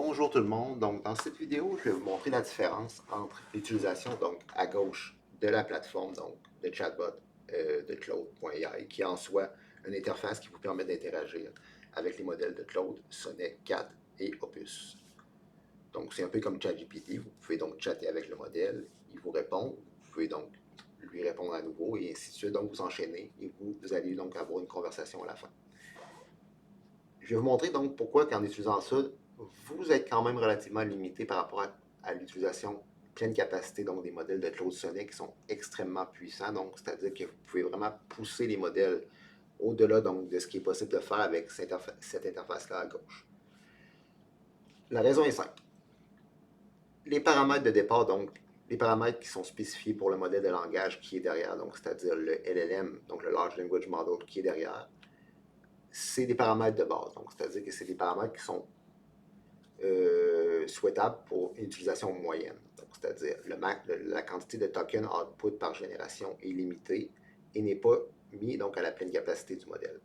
Bonjour tout le monde. Donc, dans cette vidéo, je vais vous montrer la différence entre l'utilisation, donc, à gauche de la plateforme, donc, de chatbot de Claude.ai, qui est en soi une interface qui vous permet d'interagir avec les modèles de Claude, Sonnet, CAT et Opus. Donc, c'est un peu comme ChatGPT. Vous pouvez donc chatter avec le modèle, il vous répond. Vous pouvez donc lui répondre à nouveau et ainsi de suite. Donc, vous enchaînez et vous allez donc avoir une conversation à la fin. Je vais vous montrer donc pourquoi, qu'en utilisant ça, vous êtes quand même relativement limité par rapport à l'utilisation pleine capacité donc des modèles de Claude Sonnet qui sont extrêmement puissants. Donc, c'est-à-dire que vous pouvez vraiment pousser les modèles au-delà donc de ce qui est possible de faire avec cette interface-là à gauche. La raison est simple. Les paramètres de départ, donc les paramètres qui sont spécifiés pour le modèle de langage qui est derrière, donc c'est-à-dire le LLM, donc le Large Language Model qui est derrière, c'est des paramètres de base. Donc, c'est-à-dire que c'est des paramètres qui sont souhaitables pour une utilisation moyenne. C'est-à-dire la quantité de tokens output par génération est limitée et n'est pas mis donc à la pleine capacité du modèle.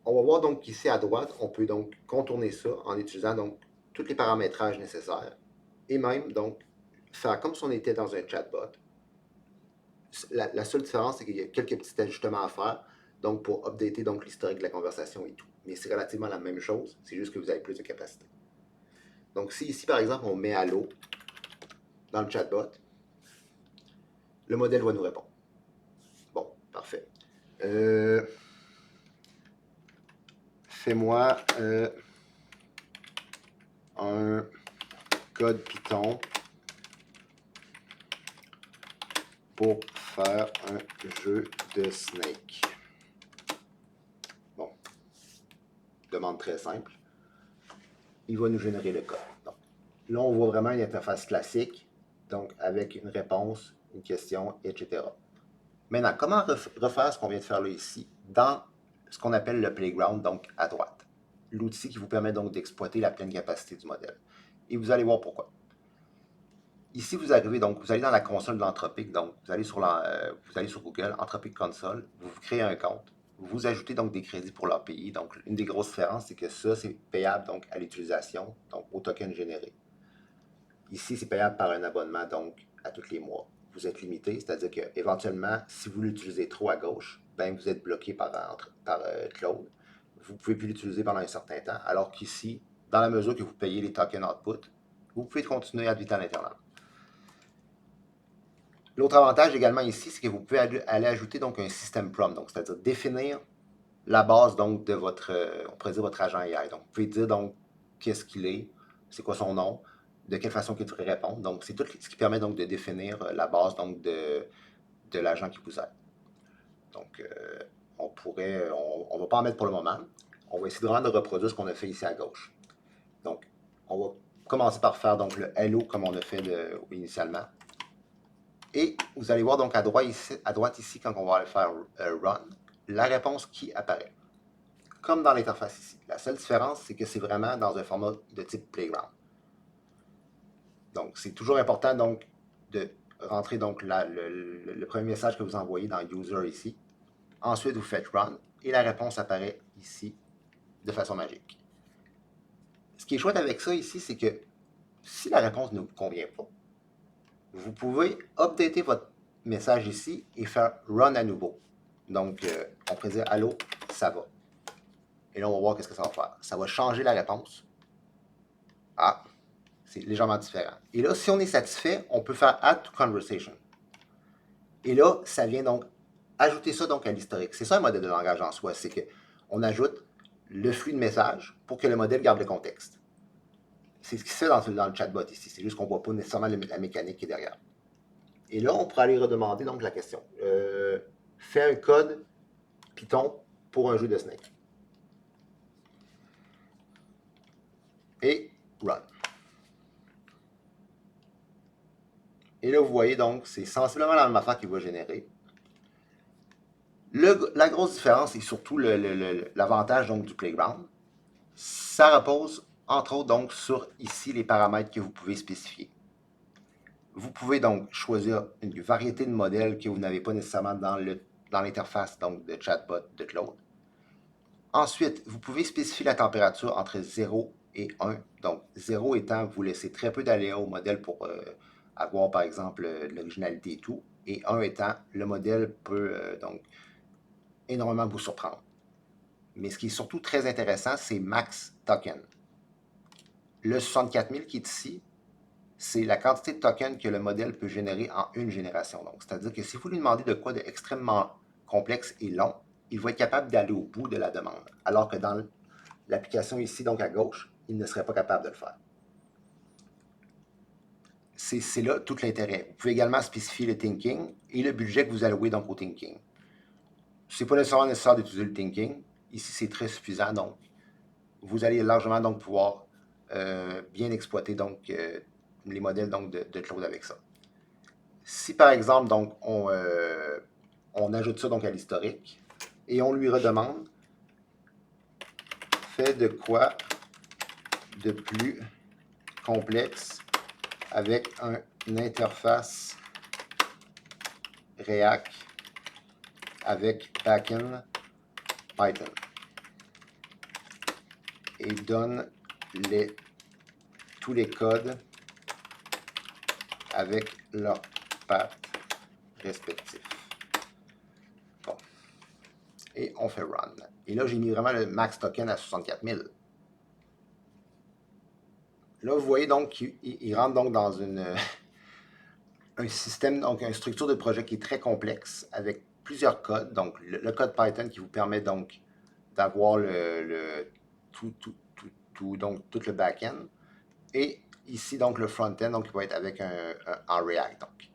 On va voir donc qu'ici à droite, on peut donc contourner ça en utilisant donc tous les paramétrages nécessaires et même donc faire comme si on était dans un chatbot. La seule différence, c'est qu'il y a quelques petits ajustements à faire donc pour updater donc l'historique de la conversation et tout. Mais c'est relativement la même chose, c'est juste que vous avez plus de capacité. Donc si ici par exemple on met Allo dans le chatbot, le modèle va nous répondre. Bon, parfait. Fais-moi un code Python pour faire un jeu de Snake. Bon, demande très simple. Il va nous générer le code. Donc, là, on voit vraiment une interface classique, donc avec une réponse, une question, etc. Maintenant, comment refaire ce qu'on vient de faire là ici dans ce qu'on appelle le playground, donc à droite? L'outil qui vous permet donc d'exploiter la pleine capacité du modèle. Et vous allez voir pourquoi. Ici, vous arrivez, donc vous allez dans la console d'Anthropic, donc vous allez sur Google, Anthropic Console, vous créez un compte, vous ajoutez donc des crédits pour l'API. Donc, une des grosses différences, c'est que ça, c'est payable donc à l'utilisation, donc au token généré. Ici, c'est payable par un abonnement, donc à tous les mois. Vous êtes limité, c'est-à-dire qu'éventuellement, si vous l'utilisez trop à gauche, ben vous êtes bloqué par Claude. Vous ne pouvez plus l'utiliser pendant un certain temps, alors qu'ici, dans la mesure que vous payez les tokens output, vous pouvez continuer à vitam aeternam. L'autre avantage également ici, c'est que vous pouvez aller ajouter donc un system prompt, donc c'est-à-dire définir la base donc de votre, on pourrait dire votre agent AI. Donc vous pouvez dire donc qu'est-ce qu'il est, c'est quoi son nom, de quelle façon il devrait répondre. Donc c'est tout ce qui permet donc de définir la base donc de l'agent qui vous aide. Donc on va pas en mettre pour le moment. On va essayer vraiment de reproduire ce qu'on a fait ici à gauche. Donc on va commencer par faire donc le hello comme on a fait initialement. Et vous allez voir donc à droite ici, quand on va aller faire Run, la réponse qui apparaît. Comme dans l'interface ici. La seule différence, c'est que c'est vraiment dans un format de type Playground. Donc, c'est toujours important donc de rentrer donc le premier message que vous envoyez dans User ici. Ensuite, vous faites Run et la réponse apparaît ici de façon magique. Ce qui est chouette avec ça ici, c'est que si la réponse ne vous convient pas, vous pouvez updater votre message ici et faire Run à nouveau. Donc, on pourrait dire Allô, ça va. Et là, on va voir qu'est-ce que ça va faire. Ça va changer la réponse. Ah, c'est légèrement différent. Et là, si on est satisfait, on peut faire Add to Conversation. Et là, ça vient donc ajouter ça donc à l'historique. C'est ça un modèle de langage en soi, c'est qu'on ajoute le flux de messages pour que le modèle garde le contexte. C'est ce qui se fait dans le chatbot ici. C'est juste qu'on ne voit pas nécessairement la mécanique qui est derrière. Et là, on pourrait aller redemander donc la question. Fais un code Python pour un jeu de Snake. Et Run. Et là, vous voyez donc, c'est sensiblement la même affaire qu'il va générer. La grosse différence, et surtout l'avantage donc du Playground, ça repose entre autres donc sur ici les paramètres que vous pouvez spécifier. Vous pouvez donc choisir une variété de modèles que vous n'avez pas nécessairement dans l'interface donc de chatbot de Claude. Ensuite, vous pouvez spécifier la température entre 0 et 1. Donc 0 étant, vous laissez très peu d'aléas au modèle pour avoir par exemple de l'originalité et tout. Et 1 étant, le modèle peut donc énormément vous surprendre. Mais ce qui est surtout très intéressant, c'est max token. Le 64 000 qui est ici, c'est la quantité de tokens que le modèle peut générer en une génération. Donc, c'est-à-dire que si vous lui demandez de quoi de extrêmement complexe et long, il va être capable d'aller au bout de la demande. Alors que dans l'application ici, donc à gauche, il ne serait pas capable de le faire. C'est là tout l'intérêt. Vous pouvez également spécifier le thinking et le budget que vous allouez donc au thinking. Ce n'est pas nécessairement nécessaire d'utiliser le thinking. Ici, c'est très suffisant. Donc, vous allez largement donc pouvoir bien exploiter donc les modèles donc, de Claude avec ça. Si par exemple, donc, on ajoute ça donc à l'historique et on lui redemande fait de quoi de plus complexe avec une interface React avec backend Python et donne tous les codes avec leurs paths respectifs. Bon. Et on fait run. Et là, j'ai mis vraiment le max token à 64 000. Là, vous voyez donc qu'il rentre donc dans un système, donc une structure de projet qui est très complexe avec plusieurs codes. Donc, le code Python qui vous permet donc d'avoir donc, tout le back-end. Et ici, donc, le front-end, donc, il va être avec en React. Donc.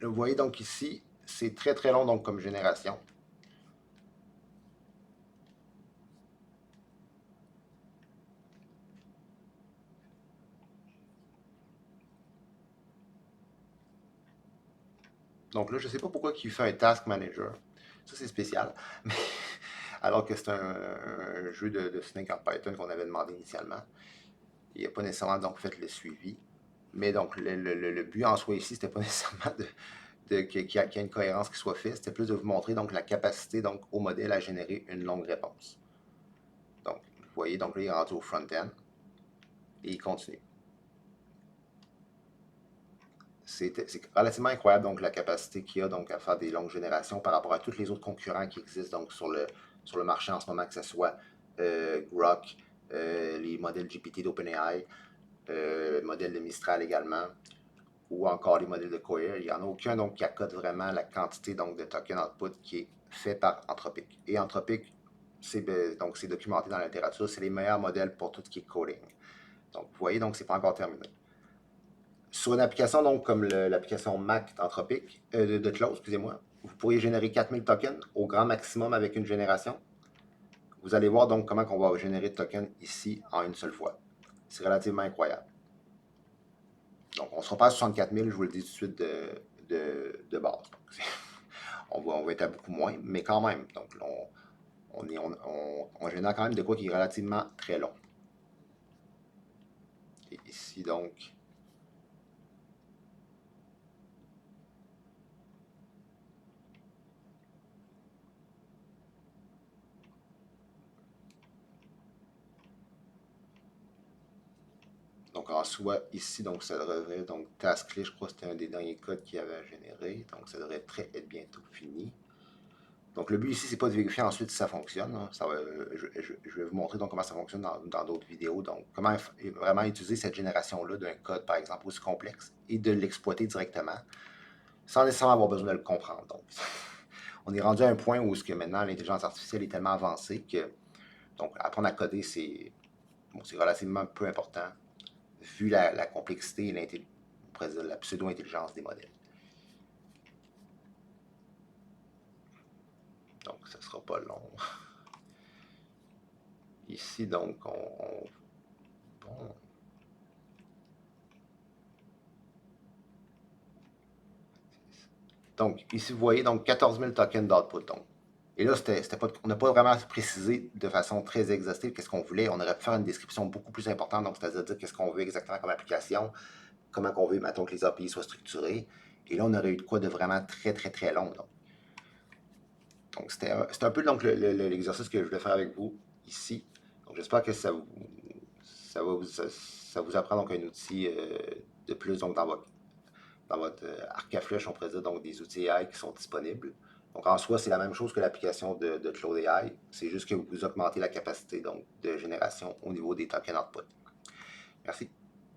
Là, vous voyez donc ici, c'est très très long donc, comme génération. Donc là, je ne sais pas pourquoi il fait un Task Manager. Ça, c'est spécial. Mais, alors que c'est un jeu de Snake en Python qu'on avait demandé initialement. Il n'a pas nécessairement donc fait le suivi. Mais donc, le but en soi ici, c'était pas nécessairement qu'il y ait une cohérence qui soit faite. C'était plus de vous montrer donc, la capacité donc, au modèle à générer une longue réponse. Donc, vous voyez, donc là, il est rendu au front-end. Et il continue. C'est relativement incroyable donc la capacité qu'il a donc à faire des longues générations par rapport à tous les autres concurrents qui existent donc sur le marché en ce moment, que ce soit Grok, les modèles GPT d'OpenAI, le modèle de Mistral également, ou encore les modèles de Cohere. Il n'y en a aucun donc qui accorde vraiment la quantité donc de token output qui est fait par Anthropic. Et Anthropic, c'est documenté dans la littérature, c'est les meilleurs modèles pour tout ce qui est coding. Donc vous voyez, donc c'est pas encore terminé. Sur une application donc comme l'application Mac d'Anthropic, de Claude, excusez-moi, vous pourriez générer 4000 tokens au grand maximum avec une génération. Vous allez voir donc comment on va générer de tokens ici en une seule fois. C'est relativement incroyable. Donc, on ne sera pas à 64 000, je vous le dis tout de suite de base. Donc, on va être à beaucoup moins, mais quand même. Donc, on génère quand même de quoi qui est relativement très long. Et ici, donc, donc en soi, ici, donc ça devrait, donc task je crois que c'était un des derniers codes qu'il avait à générer. Donc ça devrait être bientôt fini. Donc le but ici, c'est pas de vérifier ensuite si ça fonctionne. Hein. Je vais vous montrer donc comment ça fonctionne dans d'autres vidéos. Donc comment vraiment utiliser cette génération-là d'un code, par exemple, aussi complexe et de l'exploiter directement sans nécessairement avoir besoin de le comprendre. Donc, on est rendu à un point où maintenant l'intelligence artificielle est tellement avancée que donc apprendre à coder, c'est relativement peu important vu la complexité et la pseudo-intelligence des modèles. Donc, ça ne sera pas long. Ici, donc, bon. Donc, ici, vous voyez, donc 14 000 tokens d'output. Donc. Et là, on n'a pas vraiment précisé de façon très exhaustive qu'est-ce qu'on voulait. On aurait pu faire une description beaucoup plus importante, donc c'est-à-dire dire qu'est-ce qu'on veut exactement comme application, comment on veut, mettons, que les API soient structurés. Et là, on aurait eu de quoi de vraiment très, très, très long. Donc. Donc, c'était un peu donc, l'exercice que je voulais faire avec vous ici. Donc, j'espère que ça vous apprend donc un outil de plus donc, dans votre arc à flèche, on pourrait dire, donc des outils AI qui sont disponibles. Donc, en soi, c'est la même chose que l'application de Claude AI. C'est juste que vous augmentez la capacité donc, de génération au niveau des tokens output. Merci.